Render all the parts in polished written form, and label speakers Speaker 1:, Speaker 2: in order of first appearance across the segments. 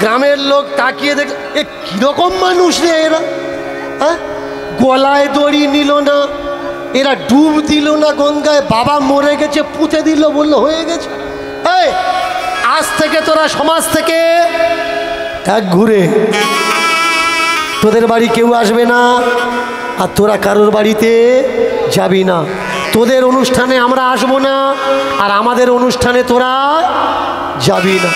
Speaker 1: গ্রামের লোক তাকিয়ে দেখ, এ কিরকম মানুষ রে এরা, হ্যাঁ? গলায় দড়ি নিল না, এরা ডুব দিল না গঙ্গায়, বাবা মরে গেছে পুঁতে দিল, বললো হয়ে গেছে। এই আজ থেকে তোরা সমাজ থেকে এক ঘুরে, তোদের বাড়ি কেউ আসবে না, আর তোরা কারোর বাড়িতে যাবি না। তোদের অনুষ্ঠানে আমরা আসবো না, আর আমাদের অনুষ্ঠানে তোরা যাবি না।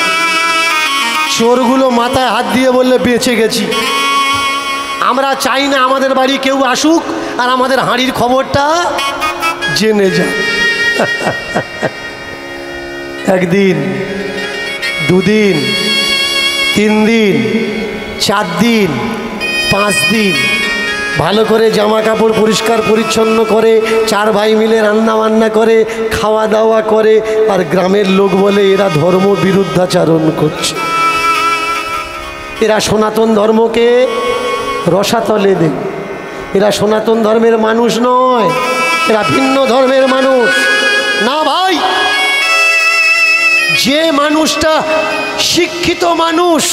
Speaker 1: চোরগুলো মাথায় হাত দিয়ে বললে বেঁচে গেছি। আমরা চাই না আমাদের বাড়ি কেউ আসুক আর আমাদের হাঁড়ির খবরটা জেনে যায়। একদিন, দুদিন, 3 দিন, 4 দিন, 5 দিন ভালো করে জামা কাপড় পরিষ্কার পরিচ্ছন্ন করে 4 ভাই মিলে রান্না বান্না করে খাওয়া দাওয়া করে, আর গ্রামের লোক বলে এরা ধর্ম বিরুদ্ধাচরণ করছে, এরা সনাতন ধর্মকে রসাতলে দেয়, এরা সনাতন ধর্মের মানুষ নয়, এরা ভিন্ন ধর্মের মানুষ। না ভাই, যে মানুষটা শিক্ষিত মানুষ,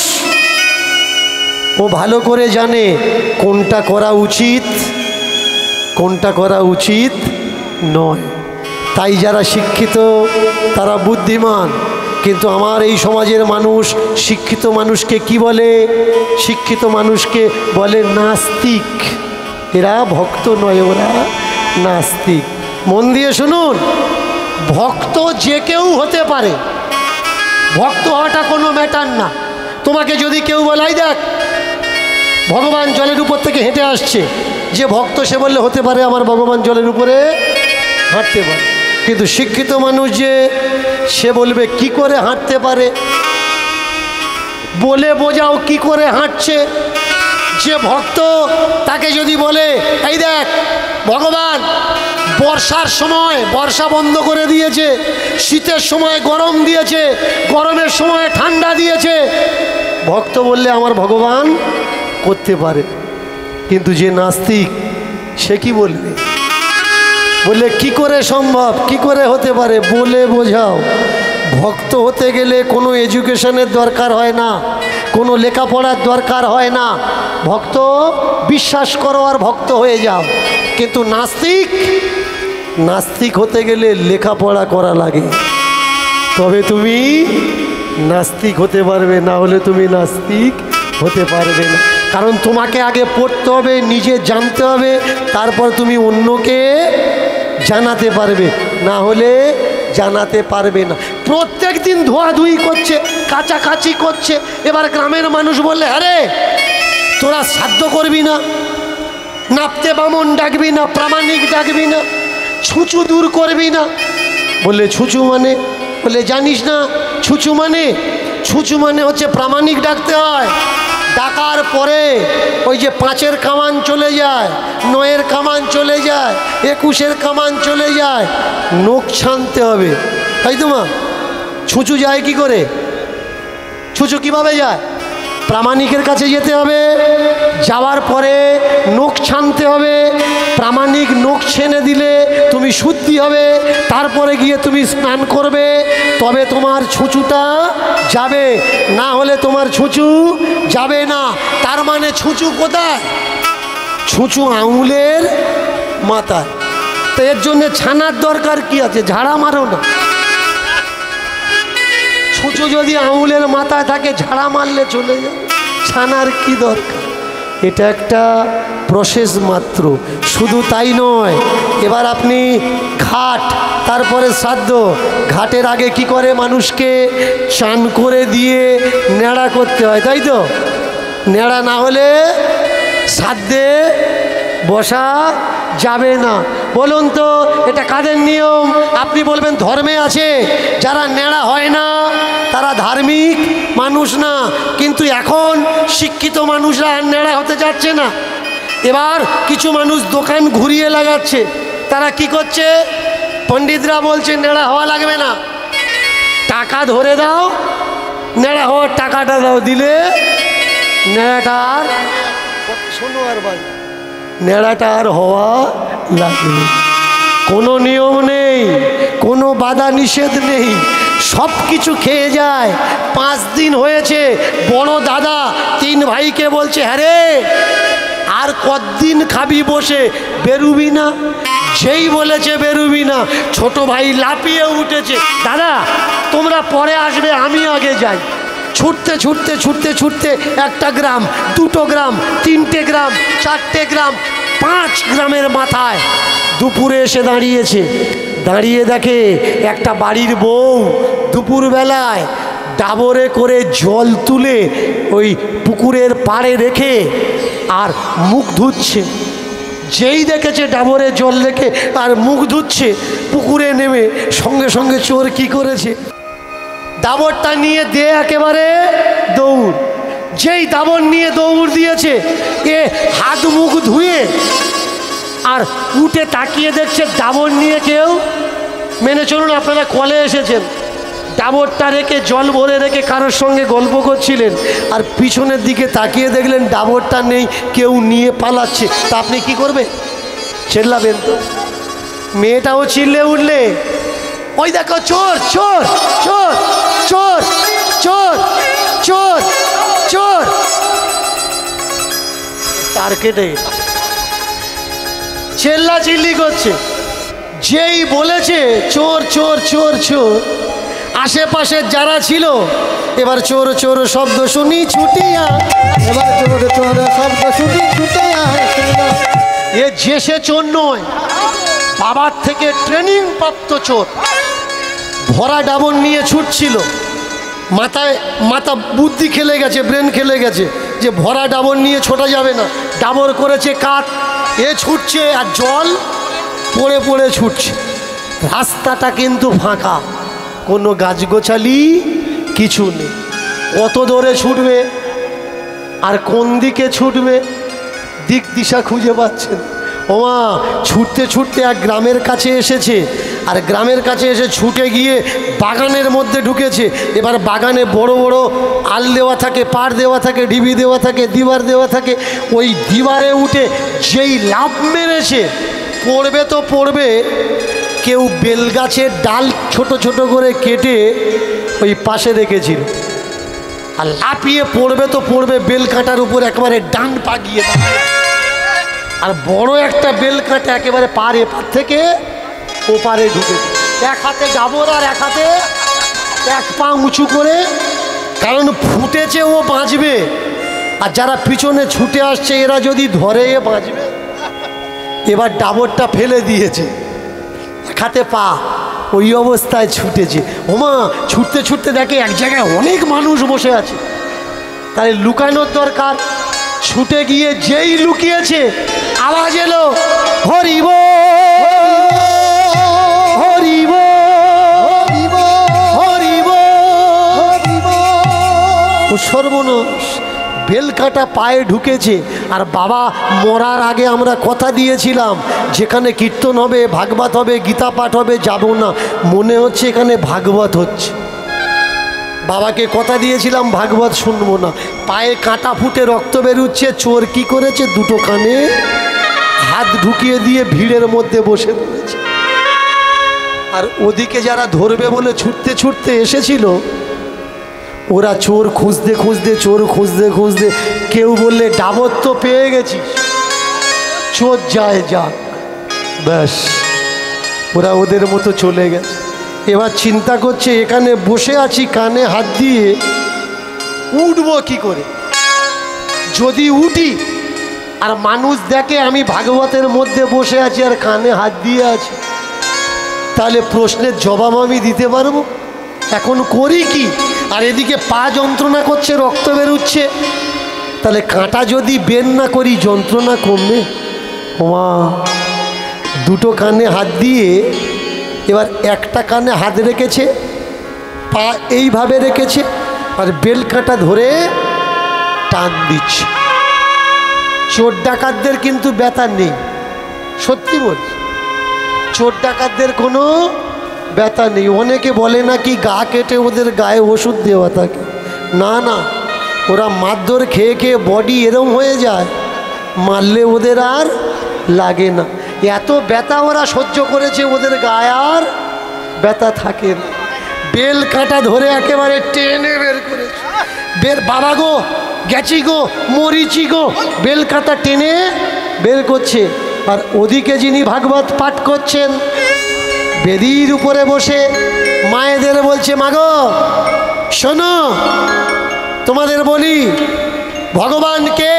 Speaker 1: ও ভালো করে জানে কোনটা করা উচিত, কোনটা করা উচিত নয়। তাই যারা শিক্ষিত তারা বুদ্ধিমান। কিন্তু আমার এই সমাজের মানুষ শিক্ষিত মানুষকে কি বলে? শিক্ষিত মানুষকে বলে নাস্তিক। এরা ভক্ত নয়, ওরা নাস্তিক। মন দিয়ে শুনুন, ভক্ত যে কেউ হতে পারে, ভক্ত হওয়াটা কোনো ম্যাটার না। তোমাকে যদি কেউ বলাই দেখ ভগবান জলের উপর থেকে হেঁটে আসছে, যে ভক্ত সে বললে হতে পারে আমার ভগবান জলের উপরে হাঁটতে পারে। কিন্তু শিক্ষিত মানুষ যে, সে বলবে কি করে হাঁটতে পারে, বলে বোঝাও কি করে হাঁটছে। যে ভক্ত তাকে যদি বলে এই দেখ ভগবান বর্ষার সময় বর্ষা বন্ধ করে দিয়েছে, শীতের সময় গরম দিয়েছে, গরমের সময় ঠান্ডা দিয়েছে, ভক্ত বললে আমার ভগবান করতে পারে। কিন্তু যে নাস্তিক সে কি বলবে? বললে কি করে সম্ভব, কি করে হতে পারে, বলে বোঝাও। ভক্ত হতে গেলে কোনো এডুকেশনের দরকার হয় না, কোনো লেখাপড়ার দরকার হয় না। ভক্ত বিশ্বাস করো আর ভক্ত হয়ে যাও। কিন্তু নাস্তিক, নাস্তিক হতে গেলে লেখাপড়া করা লাগে, তবে তুমি নাস্তিক হতে পারবে, না হলে তুমি নাস্তিক হতে পারবে না। কারণ তোমাকে আগে পড়তে হবে, নিজে জানতে হবে, তারপর তুমি অন্যকে জানাতে পারবে, না হলে জানাতে পারবে না। প্রত্যেক দিন ধোয়াধুয়ি করছে, কাচাকাচি করছে। এবার গ্রামের মানুষ বললে আরে তোরা শ্রাদ্ধ করবি না, নাপতে বামন ডাকবি না, প্রামাণিক ডাকবি না, ছুঁচু দূর করবি না। বললে ছুঁচু মানে? বলে জানিস না ছুঁচু মানে? ছুঁচু মানে হচ্ছে প্রামাণিক ডাকতে হয়। ডাকার পরে ওই যে 5-এর কামান চলে যায়, 9-এর কামান চলে যায়, 21-এর কামান চলে যায়, নখ ছানতে হবে, তাই তো মা? ছুঁচু যায় কি করে? ছুঁচু কিভাবে যায়? প্রামাণিকের কাছে যেতে হবে, যাওয়ার পরে নখ ছানতে হবে, প্রামাণিক নখ ছেনে দিলে তুমি শুদ্ধি হবে, তারপরে গিয়ে তুমি স্নান করবে, তবে তোমার ছুঁচুটা যাবে, না হলে তোমার ছুঁচু যাবে না। তার মানে ছুঁচু কোথায়? ছুঁচু আঙুলের মাথায়। তো এর জন্য ছানার দরকার কি আছে? ঝাড়া মারো না। ছুঁচু যদি আঙুলের মাথায় থাকে ঝাড়া মারলে চলে যাবে, ছানার কি দরকার? এটা একটা প্রসেস মাত্র। শুধু তাই নয়, এবার আপনি ঘাট, তারপরে শ্রাদ্ধ। ঘাটের আগে কি করে? মানুষকে চান করে দিয়ে নেড়া করতে হয়, তাই তো? নেড়া না হলে শ্রাদ্ধে বসা যাবে না। বলুন তো এটা কাদের নিয়ম? আপনি বলবেন ধর্মে আছে। যারা নেড়া হয় না তারা ধার্মিক মানুষ না। কিন্তু এখন শিক্ষিত মানুষরা আর নেড়া হতে যাচ্ছে না। এবার কিছু মানুষ দোকান ঘুরিয়ে লাগাচ্ছে। তারা কি করছে? পণ্ডিতরা বলছে নেড়া হওয়া লাগবে না, টাকা ধরে দাও, নেড়া হওয়ার টাকাটা দাও, দিলে নেড়াটা আর শোনো আর ভাই, নেড়াটা আর হওয়া লাগবে। কোনো নিয়ম নেই, কোনো বাধা নিষেধ নেই, সব কিছু খেয়ে যায়। 5 দিন হয়েছে, বড় দাদা 3 ভাইকে বলছে, হ্যাঁ রে আর কতদিন খাবি বসে, বেরুবি না? যেই বলেছে বেরুবি না, ছোট ভাই লাফিয়ে উঠেছে, দাদা তোমরা পরে আসবে, আমি আগে যাই। ছুটতে ছুটতে ছুটতে ছুটতে 1টা গ্রাম, 2টো গ্রাম, 3টে গ্রাম, 4টে গ্রাম, 5 গ্রামের মাথায় দুপুরে এসে দাঁড়িয়েছে। দাঁড়িয়ে দেখে একটা বাড়ির বউ দুপুরবেলায় ডাবরে করে জল তুলে ওই পুকুরের পাড়ে রেখে আর মুখ ধুচ্ছে। যেই দেখেছে ডাবরে জল রেখে আর মুখ ধুচ্ছে, পুকুরে নেমে সঙ্গে সঙ্গে চোর কি করেছে, দাবরটা নিয়ে দে একেবারে দৌড়। যেই দাবর নিয়ে দৌড় দিয়েছে, এ হাত মুখ ধুয়ে আর উঠে তাকিয়ে দেখছে দাবর নিয়ে কেউ, মেনে চলুন আপনারা কলে এসেছেন, ডাবরটা রেখে জল ভরে রেখে কারোর সঙ্গে গল্প করছিলেন, আর পিছনের দিকে তাকিয়ে দেখলেন ডাবরটা নেই, কেউ নিয়ে পালাচ্ছে, তা আপনি কি করবে? চেল্লাবেন তো? মেয়েটাও চিল্লে উঠলে, ওই দেখো চোর চোর চোর চোর চোর চোর চোর। তার কেটে চেল্লা চিল্লি করছে। যেই বলেছে চোর চোর চোর চোর, আশেপাশের যারা ছিল এবার চোর চোর শব্দ শুনি ছুটিয়া, এবার চোর চোর শব্দ শুনি ছুটিয়া। এ যে সে চোর নয়, বাবার থেকে ট্রেনিং প্রাপ্ত চোর। ভরা ডাবর নিয়ে ছুটছিল, মাথা বুদ্ধি খেলে গেছে, ব্রেন খেলে গেছে যে ভরা ডাবর নিয়ে ছোটা যাবে না, ডাবর করেছে কাত, এ ছুটছে আর জল পড়ে পড়ে ছুটছে। রাস্তাটা কিন্তু ফাঁকা, কোনো গাছগোছালি কিছু নেই। কত দূরে ছুটবে আর কোন দিকে ছুটবে দিক দিশা খুঁজে পাচ্ছেন। ওমা ছুটতে ছুটতে এক গ্রামের কাছে এসেছে, আর গ্রামের কাছে এসে ছুটে গিয়ে বাগানের মধ্যে ঢুকেছে। এবার বাগানে বড় বড় আল দেওয়া থাকে, পাড় দেওয়া থাকে, ঢিবি দেওয়া থাকে, দিবার দেওয়া থাকে। ওই দিবারে উঠে যেই লাফ মেরেছে, পড়বে তো পড়বে, কেউ বেলগাছের ডাল ছোট ছোট করে কেটে ওই পাশে রেখেছিল, আর লাফিয়ে পড়বে তো পড়বে বেল কাঁটার উপর একেবারে ডান পা গিয়ে, আর বড় একটা বেল কাঁটা একেবারে পার এপার থেকে ওপারে ঢুকে, এক হাতে ডাবর আর এক হাতে এক পা উঁচু করে, কারণ ফুটেছে ও বাঁচবে, আর যারা পিছনে ছুটে আসছে এরা যদি ধরে এ বাঁচবে। এবার ডাবরটা ফেলে দিয়েছে, এক হাতে পা, ওই অবস্থায় ছুটেছে। ওমা ছুটতে ছুটতে দেখে এক জায়গায় অনেক মানুষ বসে আছে, তাই লুকানোর দরকার। ছুটে গিয়ে যেই লুকিয়েছে, আওয়াজ এলো হরিব হরিব হরিব হরিব। ও সর্বনাশ, বেলকাটা পায়ে ঢুকেছে। আর বাবা মরার আগে আমরা কথা দিয়েছিলাম যেখানে কীর্তন হবে, ভাগবত হবে, গীতা পাঠ হবে, যাব না। মনে হচ্ছে এখানে ভাগবত হচ্ছে। বাবাকে কথা দিয়েছিলাম ভাগবত শুনবো না। পায়ে কাঁটা ফুটে রক্ত বেরোচ্ছে। চোর কি করেছে, দুটো কানে হাত ঢুকিয়ে দিয়ে ভিড়ের মধ্যে বসে পড়েছে। আর ওদিকে যারা ধরবে বলে ছুটতে ছুটতে এসেছিল, ওরা চোর খুঁজতে খুঁজতে, চোর খুঁজতে খুঁজতে, কেউ বললে ডাবর তো পেয়ে গেছি, চোর যায় যাক, ব্যাস ওরা ওদের মতো চলে গেছে। এবার চিন্তা করছে এখানে বসে আছি কানে হাত দিয়ে, উঠবো কি করে? যদি উঠি আর মানুষ দেখে আমি ভাগবতের মধ্যে বসে আছি আর কানে হাত দিয়ে আছি, তাহলে প্রশ্নের জবাব আমি দিতে পারবো? এখন করি কি? আর এদিকে পা যন্ত্রণা করছে, রক্ত বেরোচ্ছে, তাহলে কাঁটা যদি বের না করি যন্ত্রণা কমবে? ওমা, দুটো কানে হাত দিয়ে এবার একটা কানে হাত রেখেছে, পা এইভাবে রেখেছে, আর বেল কাঁটা ধরে টান দিচ্ছে। চোর ডাকাতদের কিন্তু ব্যথা নেই, সত্যি বলছি, চোর ডাকাতদের কোনো ব্যথা নেই। অনেকে বলে নাকি গা কেটে ওদের গায়ে ওষুধ দেওয়া থাকে, না না, ওরা মারধর খেয়ে খেয়ে বডি এরম হয়ে যায়, মারলে ওদের আর লাগে না। এত ব্যথা ওরা সহ্য করেছে, ওদের গায়ে আর ব্যথা থাকে না। বেল কাঁটা ধরে একেবারে টেনে বের করেছে। বাবা গো, গেছি গো, মরিচি গো, বেল কাঁটা টেনে বের করছে। আর ওদিকে যিনি ভাগবত পাঠ করছেন বেদির উপরে বসে মায়েদের বলছে, মাগো শোনো, তোমাদের বলি ভগবান কে?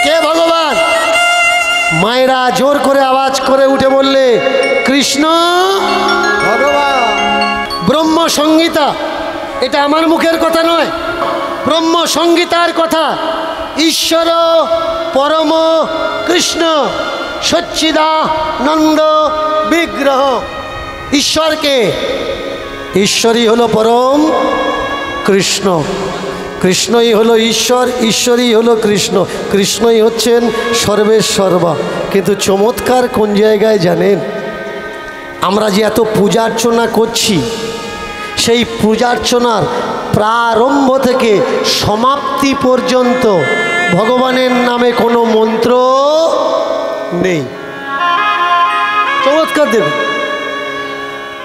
Speaker 1: কে ভগবান? মায়েরা জোর করে আওয়াজ করে উঠে বললে, কৃষ্ণ ভগবান। ব্রহ্ম সংহিতা, এটা আমার মুখের কথা নয়, ব্রহ্ম সংহিতার কথা। ঈশ্বর পরম কৃষ্ণ সচ্চিদানন্দ বিগ্রহ। ঈশ্বরকে, ঈশ্বরই হলো পরম কৃষ্ণ, কৃষ্ণই হলো ঈশ্বর, ঈশ্বরই হলো কৃষ্ণ, কৃষ্ণই হচ্ছেন সর্বেশ্বর্বা। কিন্তু চমৎকার কোন জায়গায় জানেন? আমরা যে এত পূজার্চনা করছি, সেই পূজার্চনার প্রারম্ভ থেকে সমাপ্তি পর্যন্ত ভগবানের নামে কোনো মন্ত্র নেই। চমৎকার দেব,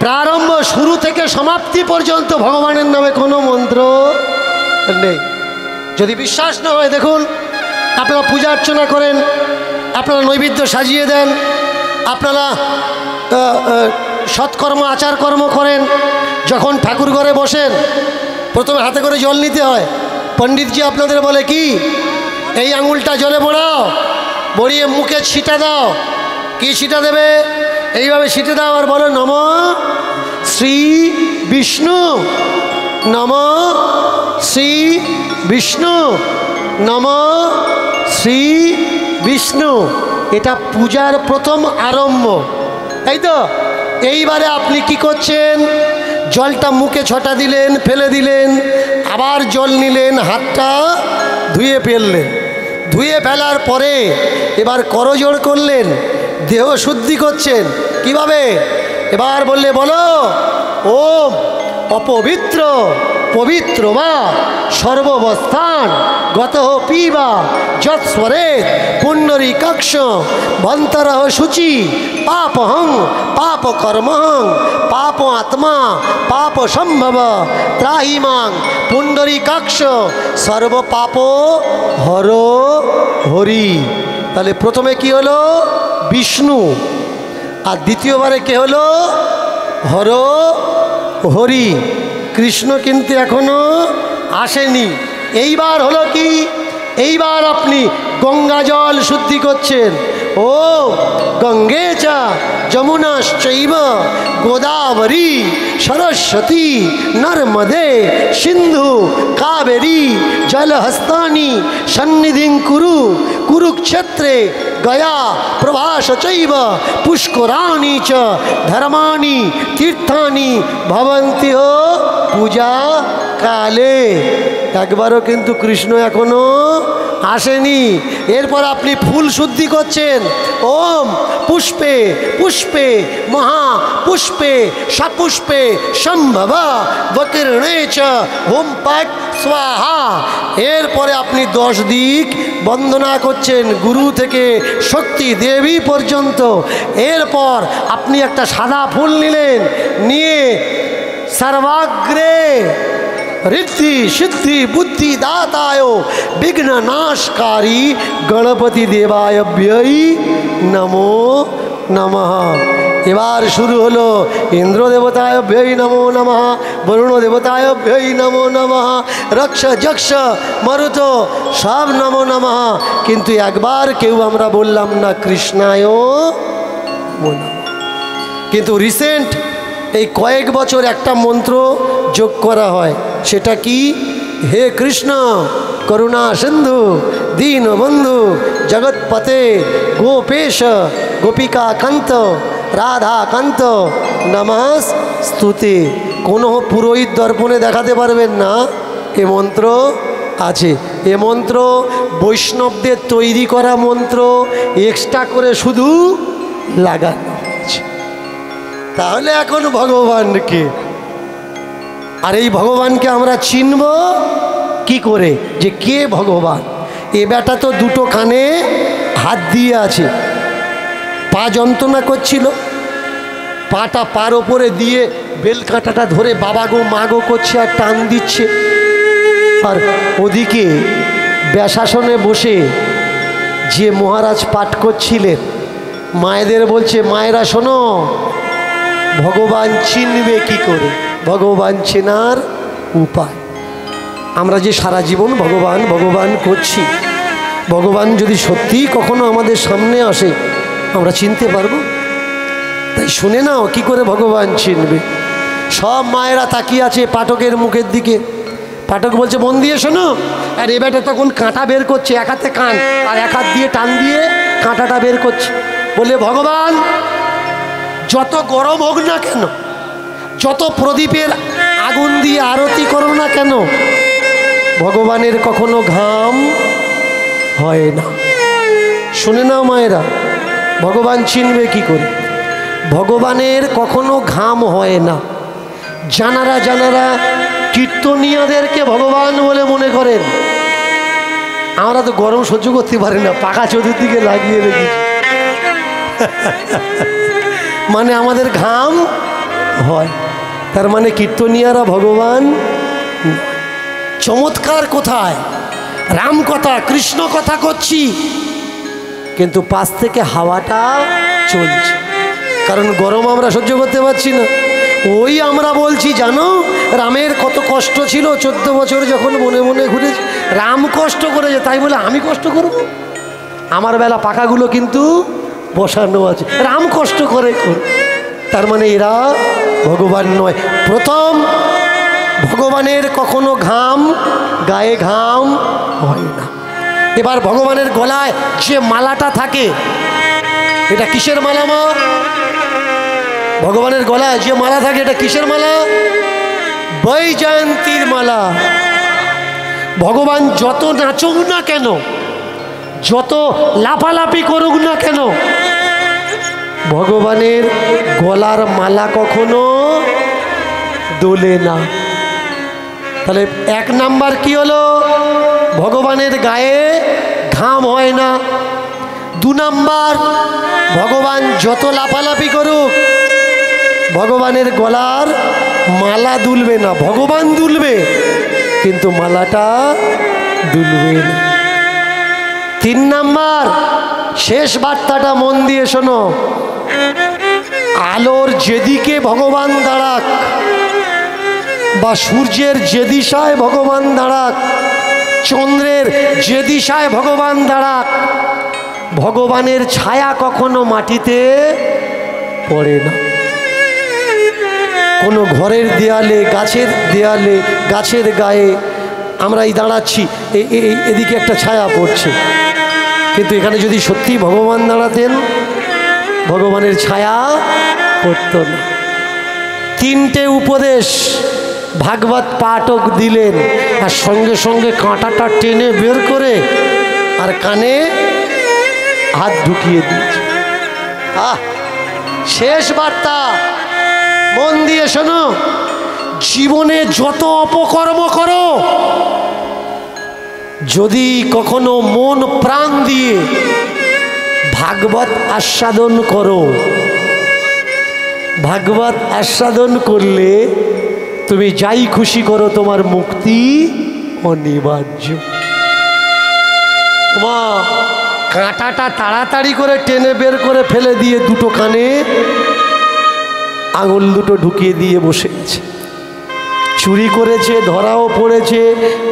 Speaker 1: প্রারম্ভ শুরু থেকে সমাপ্তি পর্যন্ত ভগবানের নামে কোনো মন্ত্র নেই। যদি বিশ্বাস না হয় দেখুন, আপনারা পূজা অর্চনা করেন, আপনারা নৈবেদ্য সাজিয়ে দেন, আপনারা সৎকর্ম আচারকর্ম করেন, যখন ঠাকুর ঘরে বসেন প্রথমে হাতে করে জল নিতে হয়। পণ্ডিতজি আপনাদের বলে কি, এই আঙুলটা জলে বোড়াও, বড়িয়ে মুখে ছিটা দাও। কি ছিটা দেবে? এইভাবে ছিটে দাও আর বলো, নম শ্রী বিষ্ণু, নম শ্রী বিষ্ণু, নম শ্রী বিষ্ণু। এটা পূজার প্রথম আরম্ভ, তাই তো? এইবারে আপনি কি করছেন? জলটা মুখে ছটা দিলেন, ফেলে দিলেন, আবার জল নিলেন, হাতটা ধুয়ে ফেললেন। ধুয়ে ফেলার পরে এবার করজোড় করলেন, দেহ শুদ্ধি করছেন। কিভাবে? এবার বললে, বলো ওম অপবিত্র পবিত্র বা সর্ববস্থান গত পিবা যৎস্বরে পুণ্ডরীকাক্ষ ভন্তরহ শুচি পাপহং পাপ কর্মহং পাপ আত্মা পাপ সম্ভব ত্রাহিমাং পুণ্ডরীকাক্ষ সর্বপাপ হর হরি। তাহলে প্রথমে কি হলো? বিষ্ণু। আর দ্বিতীয়বারে কে হলো? হর হরি। কৃষ্ণ কিন্তু এখনো আসেনি। এইবার হলো কি? এইবার আপনি গঙ্গা জল শুদ্ধি করছেন। ও গঙ্গে চা যমুনাশ্চৈব গোদাবরী সরস্বতী নর্মদে সিন্ধু কাবেরী জলহস্তানি সন্নিধিং কুরু কুরুক্ষেত্রে গয়া প্রভাস চৈব পুষ্করাণি চ ধর্মাণি তীর্থানি ভবন্তি হো পূজা কালে। একবারও কিন্তু কৃষ্ণ এখনো আসেনি। এরপর আপনি ফুল শুদ্ধি করছেন। ওম পুষ্পে পুষ্পে মহা পুষ্পে সপুষ্পে সম্ভব বকীর্ণে চ হোম পাট স্বাহা। এরপরে আপনি 10 দিক বন্দনা করছেন, গুরু থেকে শক্তি দেবী পর্যন্ত। এরপর আপনি একটা সাদা ফুল নিলেন, নিয়ে সর্বাগ্রে ঋদ্ধি সিদ্ধি বুদ্ধি দাতায় বিঘ্ন নাশকারী গণপতি দেবায় ব্যয়ী নমো নমঃ। এবার শুরু হলো ইন্দ্র দেবতায় ব্যয়ী নমো নমঃ, বরুণ দেবতায় ব্যয়ী নমো নমঃ, রক্ষ যক্ষ মরুত সব নমো নমঃ। কিন্তু একবার কেউ আমরা বললাম না কৃষ্ণায় নমো নমঃ। কিন্তু রিসেন্ট এই কয়েক বছর একটা মন্ত্র যোগ করা হয়। সেটা কি? হে কৃষ্ণ করুণা সিন্ধু দীনবন্ধু জগৎপতে গোপেশ গোপিকা কান্ত রাধা কান্ত নমস্তুতে। কোনো পুরোহিত দর্পণে দেখাতে পারবেন না এ মন্ত্র আছে। এ মন্ত্র বৈষ্ণবদের তৈরি করা মন্ত্র, এক্সট্রা করে শুধু লাগানো হয়েছে। তাহলে এখন ভগবানকে, আর এই ভগবানকে আমরা চিনব কি করে যে কে ভগবান? এ বেটা তো দুটো কানে হাত দিয়ে আছে, পা যন্ত্রণা করছিল, পাটা পার ওপরে দিয়ে বেল কাঁটাটা ধরে বাবা গো মা গো করছে আর টান দিচ্ছে। আর ওদিকে ব্যাসাসনে বসে যে মহারাজ পাঠ করছিলেন মায়েদের বলছে, মায়েরা শোনো, ভগবান চিনবে কি করে, ভগবান চেনার উপায়। আমরা যে সারা জীবন ভগবান ভগবান করছি, ভগবান যদি সত্যিই কখনো আমাদের সামনে আসে আমরা চিনতে পারবো? তাই শুনে নাও কি করে ভগবান চিনবে। সব মায়েরা তাকিয়ে আছে পাঠকের মুখের দিকে। পাঠক বলছে, মন দিয়ে শোনো। আর এ বেটা তখন কাঁটা বের করছে, এক হাতে কান আর এক হাত দিয়ে টান দিয়ে কাঁটাটা বের করছে। বলে, ভগবান যত গরম হোক না কেন, যত প্রদীপের আগুন দিয়ে আরতি করো না কেন, ভগবানের কখনো ঘাম হয় না। শুনে নাও মায়েরা, ভগবান চিনবে কি করে? ভগবানের কখনো ঘাম হয় না। জানারা জানারা কীর্তনীয়দেরকে ভগবান বলে মনে করেন। আমরা তো গরম সহ্য করতে পারি না, পাখা চতুর্দিকে লাগিয়ে রেখেছি। মানে আমাদের ঘাম হয়, তার মানে কীর্তনীয়রা ভগবান। চমৎকার কোথায় রাম কথা কৃষ্ণ কথা করছি, কিন্তু পাশ থেকে হাওয়াটা চলছে, কারণ গরম আমরা সহ্য করতে পারছি না। ওই আমরা বলছি, জানো রামের কত কষ্ট ছিল, 14 বছর যখন মনে মনে ঘুরেছে। রাম কষ্ট করেছে তাই বলে আমি কষ্ট করব? আমার বেলা পাখাগুলো কিন্তু বসানো আছে, রাম কষ্ট করে। তার মানে এরা ভগবান নয়। প্রথম, ভগবানের কখনো ঘাম গায়ে ঘাম হয় না। এবার ভগবানের গলায় যে মালাটা থাকে, এটা কিসের মালা মা? ভগবানের গলায় যে মালা থাকে এটা কিসের মালা? বৈজয়ন্তীর মালা। ভগবান যত নাচুক না কেন, যত লাফালাফি করুক না কেন, ভগবানের গলার মালা কখনো দোলে না। তাহলে 1 নাম্বার কি হলো? ভগবানের গায়ে ঘাম হয় না। 2 নাম্বার, ভগবান যত লাফালাফি করুক ভগবানের গলার মালা দুলবে না। ভগবান দুলবে কিন্তু মালাটা দুলবে না। 3 নাম্বার, শেষ বার্তাটা মন দিয়ে শোনো। আলোর যেদিকে ভগবান দাঁড়াক বা সূর্যের যে দিশায় ভগবান দাঁড়াক, চন্দ্রের যে দিশায় ভগবান দাঁড়াক, ভগবানের ছায়া কখনো মাটিতে পড়ে না। কোনো ঘরের দেয়ালে, গাছের দেয়ালে, গাছের গায়ে আমরা এই দাঁড়াচ্ছি, এদিকে একটা ছায়া পড়ছে, কিন্তু এখানে যদি সত্যি ভগবান দাঁড়াতেন ভগবানের ছায়া পড়ত না। 3টে উপদেশ ভাগবত পাঠক দিলেন, আর সঙ্গে সঙ্গে কাঁটাটা টেনে বের করে আর কানে হাত ঢুকিয়ে দিয়েছে। শেষ বার্তা মন দিয়ে শোনো। জীবনে যত অপকর্ম করো, যদি কখনো মন প্রাণ দিয়ে ভাগবত আস্বাদন করো, ভাগবত আস্বাদন করলে তুমি যাই খুশি করো তোমার মুক্তি অনিবার্য। মা কাঁটাটা তাড়াতাড়ি করে টেনে বের করে ফেলে দিয়ে 2টো কানে আঙুল 2টো ঢুকিয়ে দিয়ে বসে গেছে। চুরি করেছে, ধরাও পড়েছে,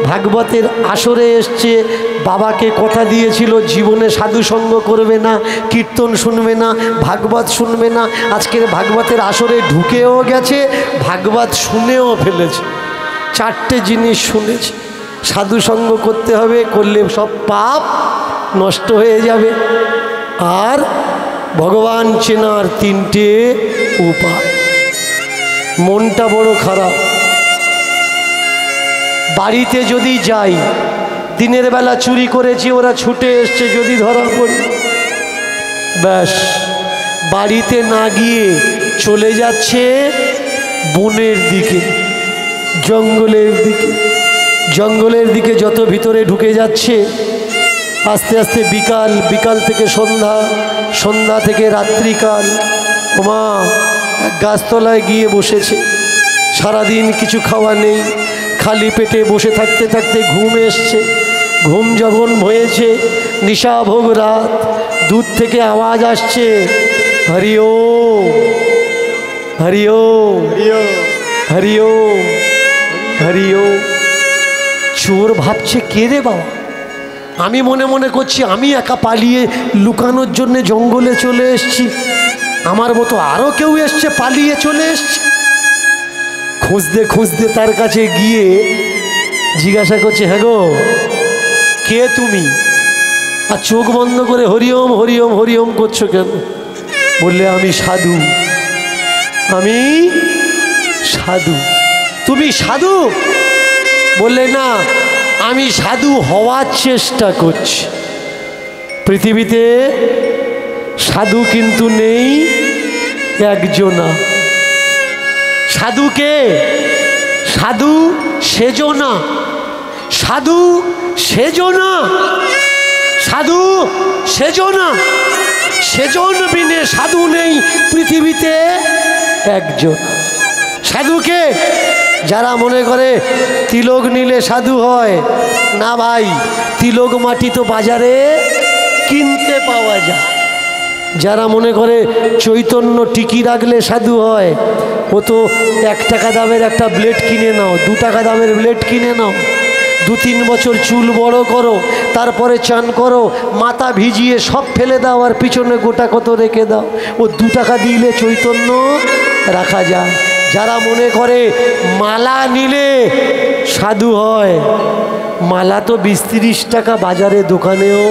Speaker 1: ভাগবতের আসরে এসছে, বাবাকে কথা দিয়েছিল জীবনে সাধু সঙ্গ করবে না, কীর্তন শুনবে না, ভাগবত শুনবে না। আজকের ভাগবতের আসরে ঢুকেও গেছে, ভাগবত শুনেও ফেলেছে। 4টে জিনিস শুনেছে। সাধু সঙ্গ করতে হবে, করলে সব পাপ নষ্ট হয়ে যাবে, আর ভগবান চেনার 3টে উপায়। মনটা বড় খারাপ। বাড়িতে যদি যাই, দিনের বেলা চুরি করেছি, ওরা ছুটে এসছে, যদি ধরা পড়ি, ব্যাস বাড়িতে না গিয়ে চলে যাচ্ছে বনের দিকে, জঙ্গলের দিকে। জঙ্গলের দিকে যত ভিতরে ঢুকে যাচ্ছে, আস্তে আস্তে বিকাল, বিকাল থেকে সন্ধ্যা, সন্ধ্যা থেকে রাত্রিকাল। ওমা গাছতলায় গিয়ে বসেছে। সারাদিন কিছু খাওয়া নেই, খালি পেটে বসে থাকতে থাকতে ঘুম এসছে। ঘুম যখন হয়েছে, নিশাভোগ রাত, দূর থেকে আওয়াজ আসছে, হরি ওম হরি ওম হরি ওম হরি ওম। চোর ভাবছে কে রে বাবা? আমি মনে মনে করছি আমি একা পালিয়ে লুকানোর জন্য জঙ্গলে চলে এসছি, আমার মতো আরও কেউ এসছে পালিয়ে চলে এসছে। খুঁজতে খুঁজতে তার কাছে গিয়ে জিজ্ঞাসা করছে, হ্যাঁ গো কে তুমি? আর চোখ বন্ধ করে হরিওম হরিওম হরিওম করছো কেন? বললে আমি সাধু, আমি সাধু। তুমি সাধু? বললে না, আমি সাধু হওয়ার চেষ্টা করছি। পৃথিবীতে সাধু কিন্তু নেই একজনা। সাধুকে সাধু সেজো না, সাধু সেজো না, সাধু সেজো না। সেজন বিনে সাধু নেই পৃথিবীতে একজন। সাধুকে যারা মনে করে তিলক নিলে সাধু হয়, না ভাই, তিলক মাটি তো বাজারে কিনতে পাওয়া যায়। যারা মনে করে চৈতন্য টিকি রাখলে সাধু হয়, ও তো 1 টাকা দামের একটা ব্লেড কিনে নাও, 2 টাকা দামের ব্লেড কিনে নাও, 2-3 বছর চুল বড় করো, তারপরে চান করো, মাথা ভিজিয়ে সব ফেলে দাও আর পিছনে গোটা কত রেখে দাও। ও 2 টাকা দিলে চৈতন্য রাখা যায়। যারা মনে করে মালা নিলে সাধু হয়, মালা তো 20-30 টাকা বাজারে দোকানেও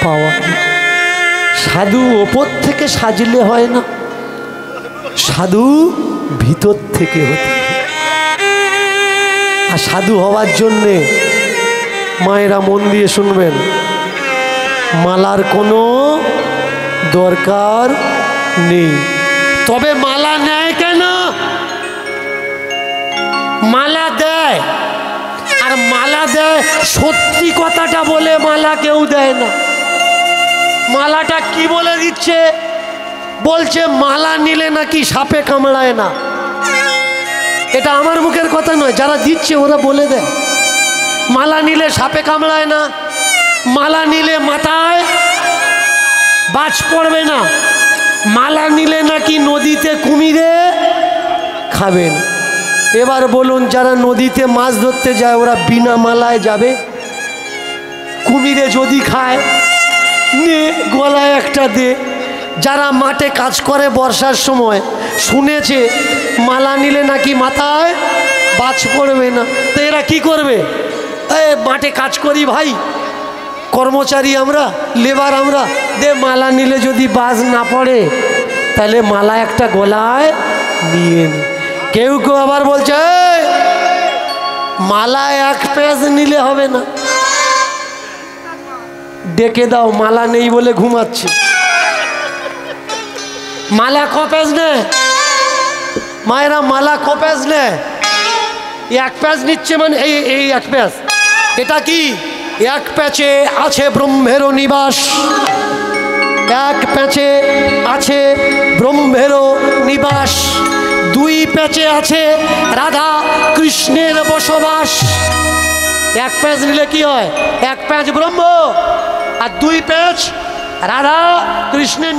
Speaker 1: পাওয়া যায়। সাধু ওপর থেকে সাজলে হয় না, সাধু ভিতর থেকে হতে। আর সাধু হওয়ার জন্যে মায়েরা মন দিয়ে শুনবেন, মালার কোনো দরকার নেই। তবে মালা নেয় কেন? মালা দেয়, আর মালা দেয় সত্যি কথাটা বলে মালা কেউ দেয় না। মালাটা কি বলে দিচ্ছে? বলছে মালা নিলে নাকি সাপে কামড়ায় না। এটা আমার মুখের কথা নয়, যারা দিচ্ছে ওরা বলে দেয় মালা নিলে সাপে কামড়ায় না, মালা নিলে মাথায় বাজ পড়বে না, মালা নিলে নাকি নদীতে কুমিরে খাবেন। এবার বলুন, যারা নদীতে মাছ ধরতে যায় ওরা বিনা মালায় যাবে? কুমিরে যদি খায়, নে গলায় একটা দে। যারা মাঠে কাজ করে বর্ষার সময়, শুনেছে মালা নিলে নাকি মাথায় বাজ পড়বে না, তো এরা কি করবে? মাঠে কাজ করি ভাই, কর্মচারী আমরা, লেবার আমরা, দে মালা নিলে যদি বাজ না পড়ে তাহলে মালা একটা গলায় নিয়ে নি। কেউ কেউ আবার বলছে মালা 1 পেজ নিলে হবে না, ডেকে দাও, মালা নেই বলে ঘুমাচ্ছে। মালা ক পেজ নেয় মায়েরা? মালা ক পেজ নেয়? 1 পেজ নিচ্ছে, মানে এই 1 পেজ। এটা কি? 1 প্যাচে আছে ব্রহ্মের নিবাস, 1 প্যাচে আছে ব্রহ্মের নিবাস, 2 প্যাচে আছে রাধা কৃষ্ণের বসবাস। 1 প্যাচ নিলে কি হয়? 1 প্যাচ ব্রহ্ম আর 2 প্যাচ রাধা কৃষ্ণের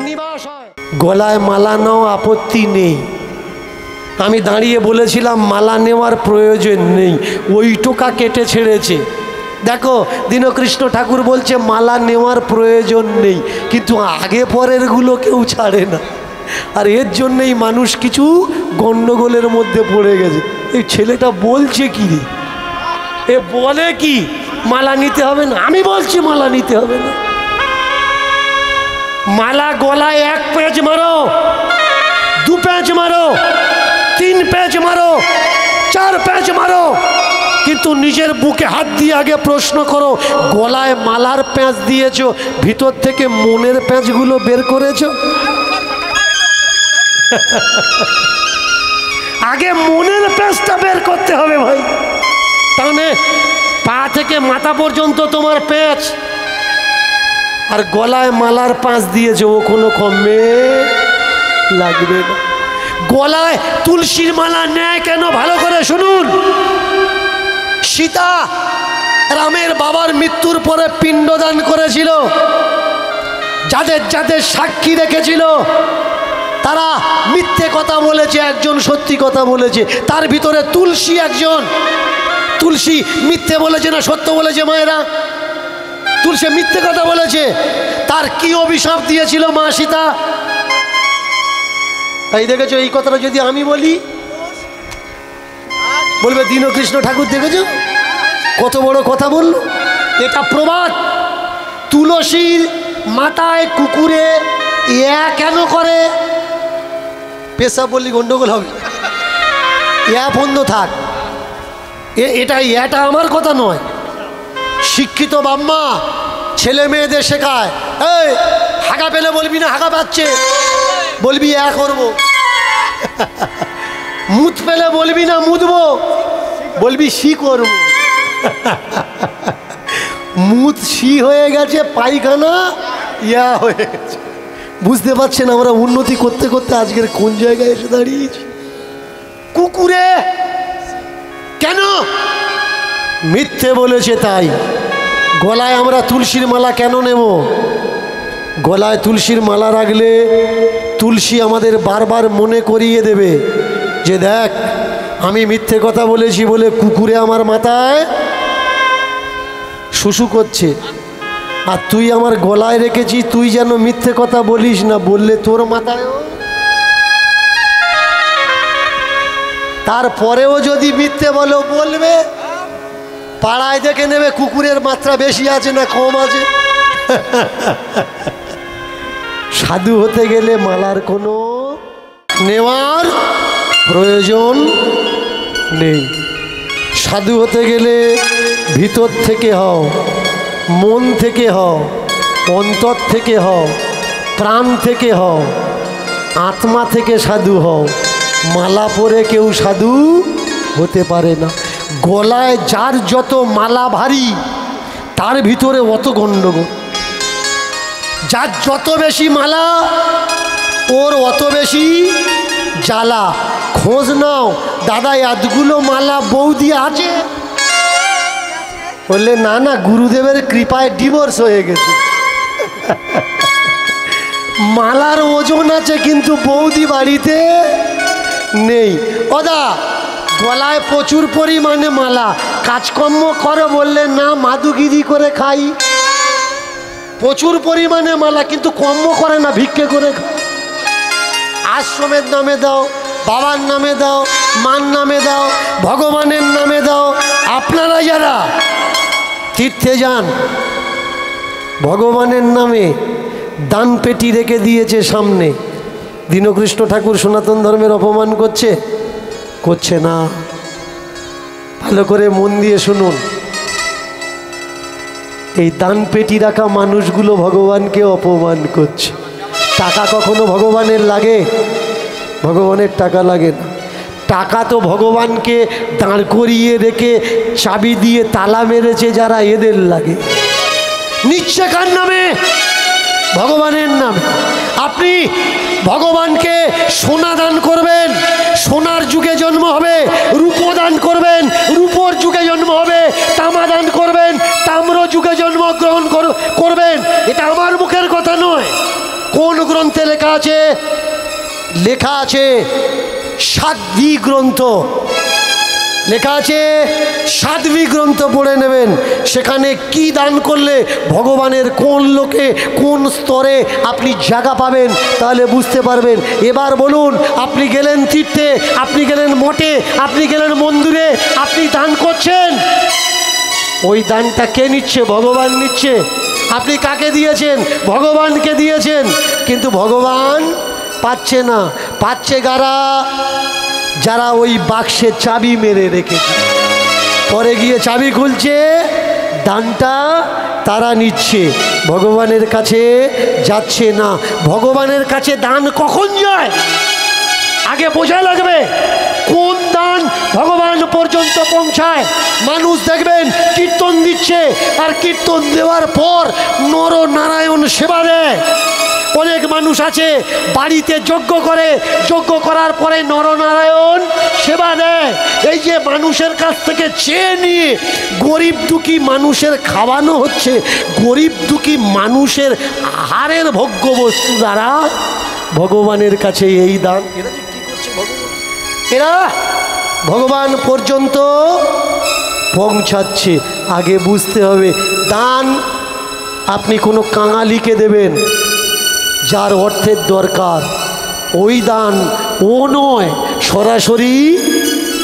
Speaker 1: নিবাস হয়। গলায় মালা নাও, আপত্তি নেই। আমি দাঁড়িয়ে বলেছিলাম মালা নেওয়ার প্রয়োজন নেই, ওই টোকা কেটে ছেড়েছে। দেখো দীনকৃষ্ণ ঠাকুর বলছে মালা নেওয়ার প্রয়োজন নেই, কিন্তু আগে পরেরগুলো কেউ ছাড়ে না। আর এর জন্যেই মানুষ কিছু গণ্ডগোলের মধ্যে পড়ে গেছে। এই ছেলেটা বলছে কি রে? এ বলে কি মালা নিতে হবে না? আমি বলছি মালা নিতে হবে না। মালা গলায় 1 প্যাচ মারো, 2 প্যাচ মারো, 3 প্যাচ মারো, 4 প্যাচ মারো, কিন্তু নিজের বুকে হাত দিয়ে আগে প্রশ্ন করো, গলায় মালার প্যাঁচ দিয়েছো, ভিতর থেকে মনের প্যাঁচগুলো বের করেছো? আগে মনের প্যাঁচটা বের করতে হবে ভাই। তাহলে পা থেকে মাথা পর্যন্ত তোমার প্যাঁচ, আর গলায় মালার প্যাঁচ দিয়েছো, ও কোনো কমে লাগবে না। গলায় তুলসীর মালা নেয় কেন ভালো করে শুনুন। সীতা রামের বাবার মৃত্যুর পরে পিণ্ডদান করেছিল, যাদের যাদের সাক্ষী রেখেছিল তারা মিথ্যে কথা বলেছে, একজন সত্যি কথা বলেছে। তার ভিতরে তুলসী একজন। তুলসী মিথ্যে বলেছে না সত্য বলেছে? মায়েরা, তুলসী মিথ্যে কথা বলেছে। তার কি অভিশাপ দিয়েছিল মা সীতা? এই দেখেছো, এই কথাটা যদি আমি বলি বলবে দীনকৃষ্ণ ঠাকুর দেখেছো কত বড় কথা বলল। এটা প্রবাদ। তুলসীর মাথায় কুকুরে ইয়া কেন করে? পেশাব বললি গন্ডগোল হবে, ইয়া বন্ধ থাক। এটা আমার কথা নয়। শিক্ষিত বাম্মা ছেলে মেয়েদের শেখায়, এই হাগা পেলে বলবি না হাগা পাচ্ছে, বলবি ইয়া করবো। মুত পেলে বলবি না মুতবো, বলবি শি করবো। মুত শি হয়ে গেছে, পায়খানা ইয়া হয়ে গেছে। বুঝতে পারছেন আমরা উন্নতি করতে করতে আজকের কোন জায়গায় এসে দাঁড়িয়েছি? কুকুরে কেন? মিথ্যে বলেছে তাই। গলায় আমরা তুলসীর মালা কেন নেব? গলায় তুলসীর মালা রাখলে তুলসী আমাদের বারবার মনে করিয়ে দেবে যে দেখ আমি মিথ্যে কথা বলেছি বলে কুকুরে আমার মাথায় শুশু করছে, আর তুই আমার গলায় রেখেছিস, তুই যেন মিথ্যে কথা বলিস না, বললে তোর মাথায়। তারপরেও যদি মিথ্যে বলো বলবে, পাড়ায় দেখে নেবে কুকুরের মাত্রা বেশি আছে না কম আছে। সাধু হতে গেলে মালার কোনো নেওয়ার প্রয়োজন নেই। সাধু হতে গেলে ভিতর থেকে হও, মন থেকে হও, অন্তর থেকে হও, প্রাণ থেকে হও, আত্মা থেকে সাধু হও। মালা পরে কেউ সাধু হতে পারে না। গলায় যার যত মালা ভারী তার ভিতরে অত গণ্ডগোল। যার যত বেশি মালা ওর অত বেশি জ্বালা। খোঁজ নাও, দাদা এতগুলো মালা বৌদি আছে? বললে না না, গুরুদেবের কৃপায় ডিভোর্স হয়ে গেছে। মালার ওজন আছে কিন্তু বৌদি বাড়িতে নেই। ওদা গলায় প্রচুর পরিমাণে মালা, কাজকর্ম করো বললে না, মাদুগিরি করে খাই। প্রচুর পরিমাণে মালা কিন্তু কর্ম করে না, ভিক্ষে করে খায়। আশ্রমের নামে দাও, বাবার নামে দাও, মার নামে দাও, ভগবানের নামে দাও। আপনারা যারা তীর্থে যান, ভগবানের নামে দান পেটি রেখে দিয়েছে সামনে। দীনকৃষ্ণ ঠাকুর সনাতন ধর্মের অপমান করছে? করছে না। ভালো করে মন দিয়ে শুনুন, এই দান পেটি রাখা মানুষগুলো ভগবানকে অপমান করছে। টাকা কখনো ভগবানের লাগে? ভগবানের টাকা লাগে না। টাকা তো ভগবানকে দাঁড় করিয়ে রেখে চাবি দিয়ে তালা মেরেছে যারা, এদের লাগে। নিচ্ছে কার নামে? ভগবানের নামে। আপনি ভগবানকে সোনা দান করবেন, সোনার যুগে জন্ম হবে। রূপো দান করবেন, রূপোর যুগে জন্ম হবে। তামা দান করবেন, তাম্র যুগে জন্মগ্রহণ করবেন। এটা আমার মুখের কথা নয়। কোন গ্রন্থে লেখা আছে? লেখা আছে সাধ্বী গ্রন্থ, লেখা আছে সাধ্বী গ্রন্থ পড়ে নেবেন। সেখানে কি দান করলে ভগবানের কোন লোকে কোন স্তরে আপনি জায়গা পাবেন তাহলে বুঝতে পারবেন। এবার বলুন, আপনি গেলেন তীর্থে, আপনি গেলেন মঠে, আপনি গেলেন মন্দিরে, আপনি দান করছেন, ওই দানটা কে নিচ্ছে? ভগবান নিচ্ছে। আপনি কাকে দিয়েছেন? ভগবানকে দিয়েছেন। কিন্তু ভগবান পাচ্ছে না। পাচ্ছে কারা? যারা ওই বাক্সে চাবি মেরে রেখেছে, পরে গিয়ে চাবি খুলছে, দানটা তারা নিচ্ছে, ভগবানের কাছে যাচ্ছে না। ভগবানের কাছে দান কখন যায় আগে বোঝা লাগবে। কোন দান ভগবান পর্যন্ত পৌঁছায়? মানুষ দেখবেন কীর্তন দিচ্ছে, আর কীর্তন দেওয়ার পর নর নারায়ণ সেবা দেয়। অনেক মানুষ আছে বাড়িতে যজ্ঞ করে, যজ্ঞ করার পরে নরনারায়ণ সেবা দেয়। এই যে মানুষের কাছ থেকে চেয়ে নিয়ে গরিব দুঃখী মানুষের খাওয়ানো হচ্ছে, গরিব দুঃখী মানুষের আহারের ভোগ্য বস্তু দ্বারা ভগবানের কাছে এই দান। এরা যে কি করছে ভগবান, এরা ভগবান পর্যন্ত পৌঁছাচ্ছে। আগে বুঝতে হবে দান আপনি কোনো কাঙালিকে দেবেন যার অর্থের দরকার, ওই দান ও নয়, সরাসরি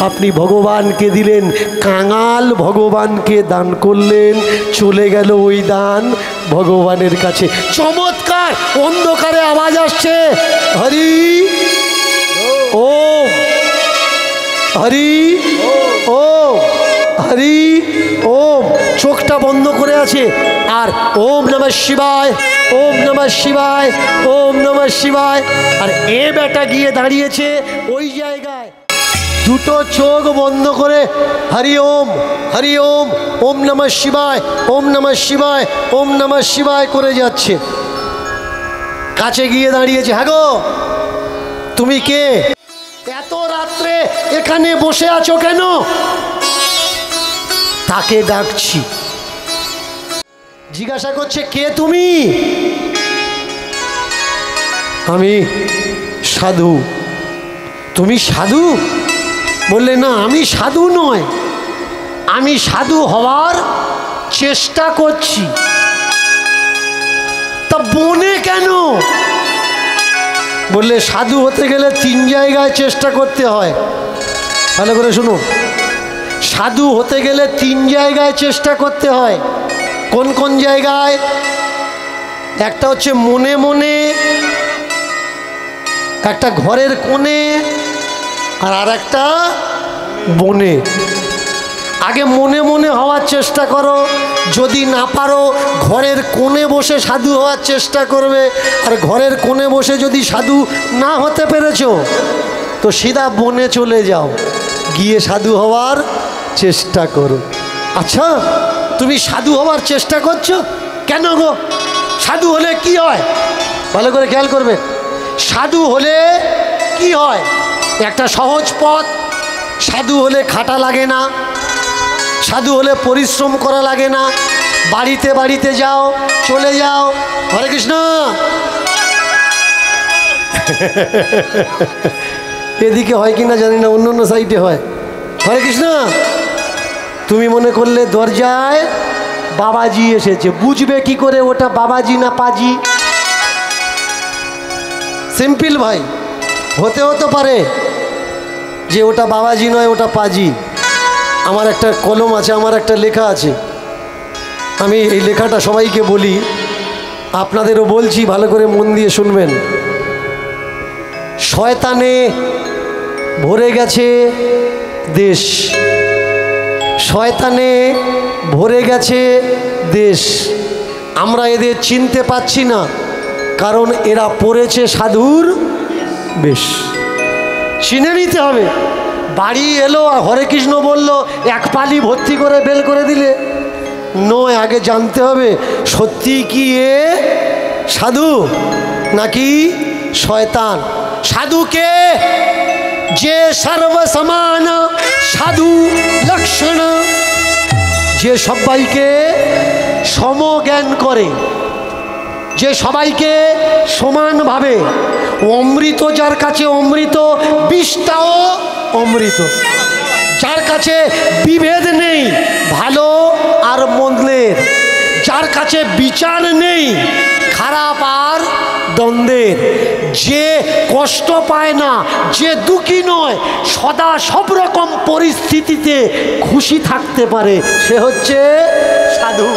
Speaker 1: আপনি ভগবানকে দিলেন। কাঙাল ভগবানকে দান করলেন, চলে গেল ওই দান ভগবানের কাছে। চমৎকার অন্ধকারে আওয়াজ আসছে, হরি ওম, হরি ওম, হরি ওম। চোখটা বন্ধ করে আছে আর ওম নমঃ শিবায়, ওম নমঃ শিবায়, ওম নমঃ শিবায়। আর এ বেটা গিয়ে দাঁড়িয়েছে ওই জায়গায়, দুটো চোখ বন্ধ করে হরি ওম, হরি ওম, ওম নমঃ শিবায়, ওম নমঃ শিবায়, ওম নমঃ শিবায় করে যাচ্ছে। কাছে গিয়ে দাঁড়িয়েছে, হ্যাঁ গো তুমি কে? এত রাত্রে এখানে বসে আছো কেন? তাকে ডাকছি। জিজ্ঞাসা করছে কে তুমি? আমি সাধু। তুমি সাধু? বললে না আমি সাধু নয়, আমি সাধু হওয়ার চেষ্টা করছি। তা বনে কেন? বললে সাধু হতে গেলে 3 জায়গায় চেষ্টা করতে হয়। ভালো করে শুনুন, সাধু হতে গেলে 3 জায়গায় চেষ্টা করতে হয়। কোন কোন জায়গায়? একটা হচ্ছে মনে মনে, একটা ঘরের কোণে, আর আরেকটা বনে। আগে মনে মনে হওয়ার চেষ্টা করো, যদি না পারো ঘরের কোণে বসে সাধু হওয়ার চেষ্টা করবে। আর ঘরের কোণে বসে যদি সাধু না হতে পেরেছো তো সিধা বনে চলে যাও, গিয়ে সাধু হওয়ার চেষ্টা করো। আচ্ছা তুমি সাধু হওয়ার চেষ্টা করছো কেন গো? সাধু হলে কি হয় ভালো করে খেয়াল করবে। সাধু হলে কি হয়? একটা সহজ পথ। সাধু হলে খাটা লাগে না, সাধু হলে পরিশ্রম করা লাগে না। বাড়িতে বাড়িতে যাও, চলে যাও, হরে কৃষ্ণ। এদিকে হয় কিনা জানি না, অন্য অন্য সাইডে হয়। হরে কৃষ্ণ। তুমি মনে করলে দরজায় বাবাজি এসেছে, বুঝবে কি করে ওটা বাবাজি না পাজি? সিম্পল ভাই, হতেও তো পারে যে ওটা বাবাজি নয়, ওটা পাজি। আমার একটা কলম আছে, আমার একটা লেখা আছে, আমি এই লেখাটা সবাইকে বলি, আপনাদেরও বলছি, ভালো করে মন দিয়ে শুনবেন। শয়তানে ভরে গেছে দেশ, শয়তানে ভরে গেছে দেশ। আমরা এদের চিনতে পাচ্ছি না, কারণ এরা পড়েছে সাধুর বেশ। চিনে নিতে হবে। বাড়ি এলো আর হরে কৃষ্ণ বললো, এক পালি ভর্তি করে বেল করে দিলে নয়। আগে জানতে হবে সত্যি কি এ সাধু নাকি শয়তান। সাধুকে যে সর্বসমান সাধু লক্ষণ, যে সবাইকে সমজ্ঞান করে, যে সবাইকে সমানভাবে, অমৃত যার কাছে অমৃত, বিষটাও অমৃত, যার কাছে বিভেদ নেই ভালো আর মন্দের, যার কাছে বিচার নেই খারাপ আর দ্বন্দ্বের, যে কষ্ট পায় না, যে দুঃখী নয়, সদা সব রকম পরিস্থিতিতে খুশি থাকতে পারে, সে হচ্ছে সাধু।